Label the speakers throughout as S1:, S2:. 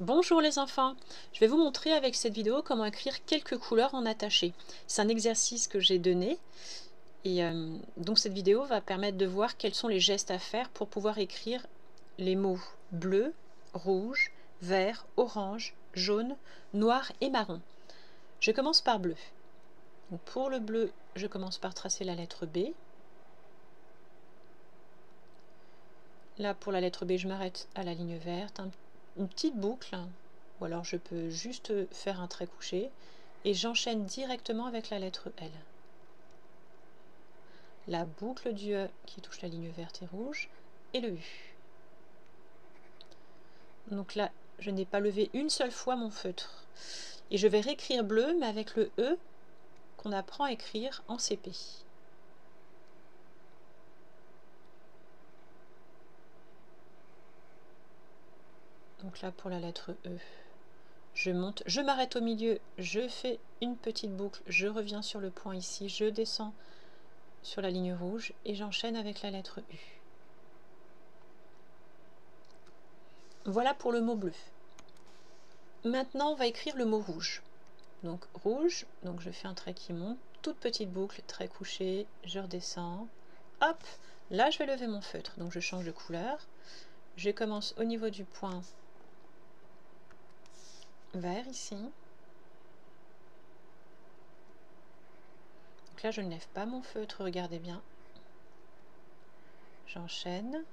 S1: Bonjour les enfants, je vais vous montrer avec cette vidéo comment écrire quelques couleurs en attaché. C'est un exercice que j'ai donné et donc cette vidéo va permettre de voir quels sont les gestes à faire pour pouvoir écrire les mots bleu, rouge, vert, orange, jaune, noir et marron. Je commence par bleu. Donc pour le bleu, je commence par tracer la lettre B. Là pour la lettre B, je m'arrête à la ligne verte, une petite boucle. Ou alors je peux juste faire un trait couché et j'enchaîne directement avec la lettre L. La boucle du E qui touche la ligne verte et rouge et le U. Donc là, je n'ai pas levé une seule fois mon feutre. Et je vais réécrire bleu, mais avec le E qu'on apprend à écrire en CP. Donc là, pour la lettre E, je monte, je m'arrête au milieu, je fais une petite boucle, je reviens sur le point ici, je descends sur la ligne rouge et j'enchaîne avec la lettre U. Voilà pour le mot bleu. Maintenant, on va écrire le mot rouge. Donc rouge, donc je fais un trait qui monte, toute petite boucle, trait couché, je redescends. Hop, là je vais lever mon feutre, donc je change de couleur. Je commence au niveau du point vert ici. Donc là je ne lève pas mon feutre, regardez bien. J'enchaîne.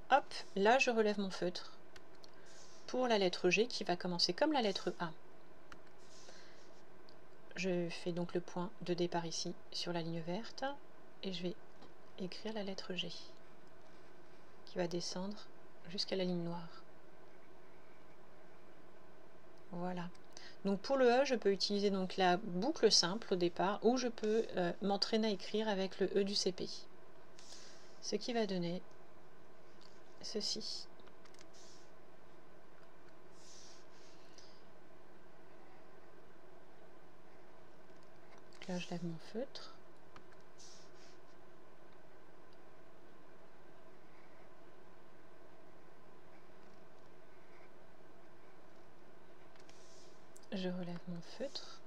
S1: Hop, là je relève mon feutre pour la lettre G qui va commencer comme la lettre A. Je fais donc le point de départ ici sur la ligne verte et je vais écrire la lettre G qui va descendre jusqu'à la ligne noire. Voilà. Donc pour le E, je peux utiliser donc la boucle simple au départ ou je peux m'entraîner à écrire avec le E du CP. Ce qui va donner ceci. Là, je lève mon feutre. Je relève mon feutre.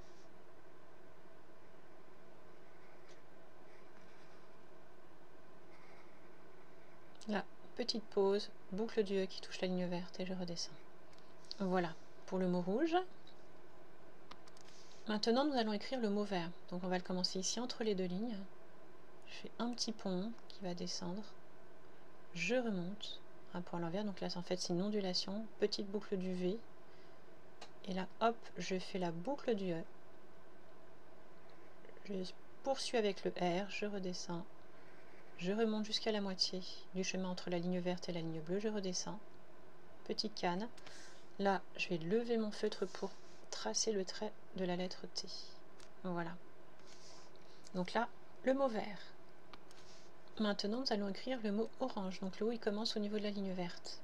S1: Là, petite pause, boucle du E qui touche la ligne verte et je redescends. Voilà pour le mot rouge. Maintenant, nous allons écrire le mot vert. Donc on va le commencer ici entre les deux lignes. Je fais un petit pont qui va descendre. Je remonte un point à l'envers. Donc là, en fait, c'est une ondulation. Petite boucle du V. Et là, hop, je fais la boucle du E. Je poursuis avec le R, je redescends. Je remonte jusqu'à la moitié du chemin entre la ligne verte et la ligne bleue. Je redescends. Petite canne. Là, je vais lever mon feutre pour tracer le trait de la lettre T. Voilà. Donc là, le mot vert. Maintenant, nous allons écrire le mot orange. Donc le O, il commence au niveau de la ligne verte.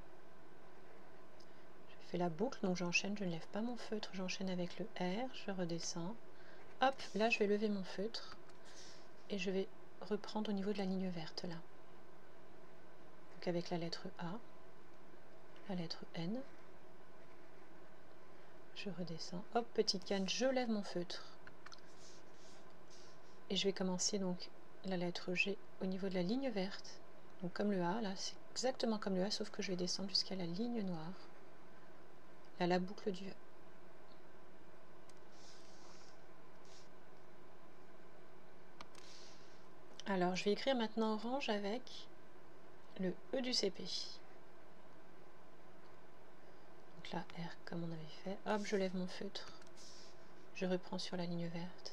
S1: Je fais la boucle, donc j'enchaîne, je ne lève pas mon feutre, j'enchaîne avec le R, je redescends. Hop, là, je vais lever mon feutre et je vais reprendre au niveau de la ligne verte, là. Donc avec la lettre A, la lettre N, je redescends. Hop, petite canne, je lève mon feutre. Et je vais commencer donc la lettre G au niveau de la ligne verte. Donc comme le A, là, c'est exactement comme le A, sauf que je vais descendre jusqu'à la ligne noire. Là, la boucle du E. Alors, je vais écrire maintenant orange avec le E du CP. Donc là, R comme on avait fait. Hop, je lève mon feutre. Je reprends sur la ligne verte.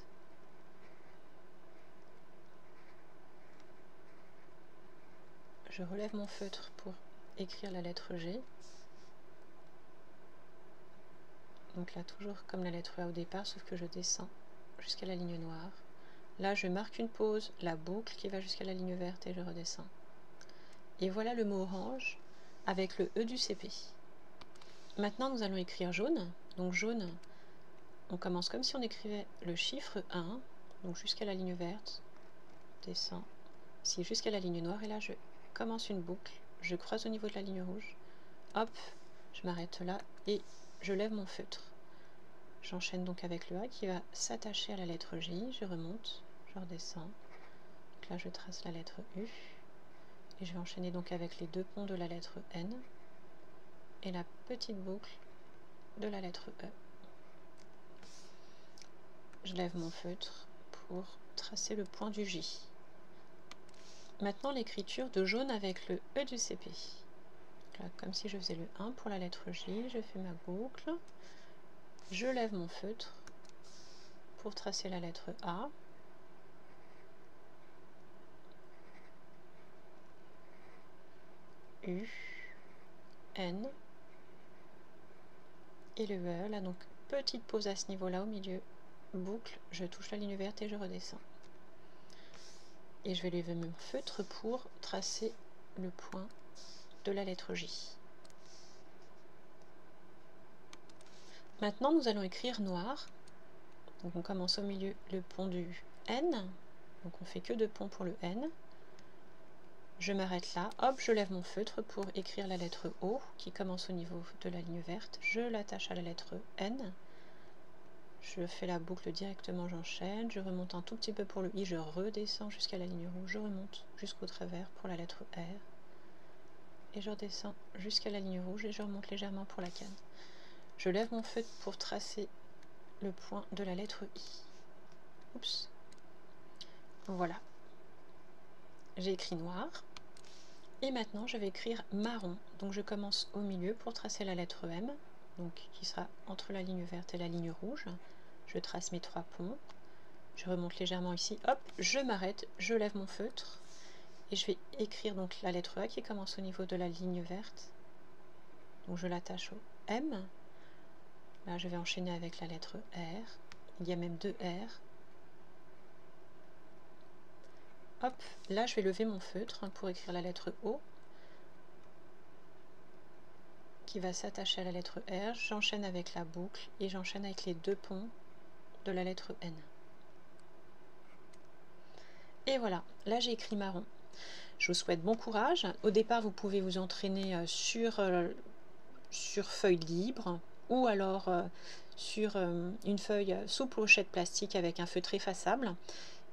S1: Je relève mon feutre pour écrire la lettre G. Donc là, toujours comme la lettre A au départ, sauf que je descends jusqu'à la ligne noire. Là, je marque une pause, la boucle qui va jusqu'à la ligne verte et je redescends. Et voilà le mot orange avec le E du CP. Maintenant, nous allons écrire jaune. Donc jaune, on commence comme si on écrivait le chiffre 1, donc jusqu'à la ligne verte, descend ici jusqu'à la ligne noire, et là je commence une boucle, je croise au niveau de la ligne rouge, hop, Je m'arrête là et je lève mon feutre. J'enchaîne donc avec le A qui va s'attacher à la lettre J. Je remonte, je redescends. Donc là, je trace la lettre U. Et je vais enchaîner donc avec les deux ponts de la lettre N et la petite boucle de la lettre E. Je lève mon feutre pour tracer le point du J. Maintenant l'écriture de jaune avec le E du CP. Là, comme si je faisais le 1 pour la lettre J, je fais ma boucle, je lève mon feutre pour tracer la lettre A. U, N et le E. Là donc petite pause à ce niveau-là au milieu, boucle, je touche la ligne verte et je redescends. Et je vais lever mon feutre pour tracer le point de la lettre J. Maintenant nous allons écrire noir. Donc on commence au milieu le pont du N. Donc on fait que 2 ponts pour le N. Je m'arrête là, hop, je lève mon feutre pour écrire la lettre O qui commence au niveau de la ligne verte. Je l'attache à la lettre N. Je fais la boucle directement, j'enchaîne, je remonte un tout petit peu pour le I, je redescends jusqu'à la ligne rouge, je remonte jusqu'au travers pour la lettre R. Et je redescends jusqu'à la ligne rouge et je remonte légèrement pour la canne. Je lève mon feutre pour tracer le point de la lettre I. Oups. Voilà. J'ai écrit noir. Et maintenant je vais écrire marron. Donc je commence au milieu pour tracer la lettre M, donc qui sera entre la ligne verte et la ligne rouge. Je trace mes 3 ponts. Je remonte légèrement ici, hop, je m'arrête, je lève mon feutre et je vais écrire donc la lettre A qui commence au niveau de la ligne verte. Donc je l'attache au M. Là je vais enchaîner avec la lettre R. Il y a même 2 R. Hop, là je vais lever mon feutre pour écrire la lettre O qui va s'attacher à la lettre R. J'enchaîne avec la boucle et j'enchaîne avec les 2 ponts de la lettre N. Et voilà, là j'ai écrit marron. Je vous souhaite bon courage. Au départ, vous pouvez vous entraîner sur feuille libre ou alors sur une feuille sous pochette plastique avec un feutre effaçable.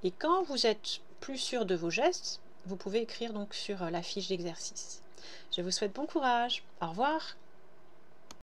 S1: Et quand vous êtes plus sûr de vos gestes, vous pouvez écrire donc sur la fiche d'exercice. Je vous souhaite bon courage. Au revoir.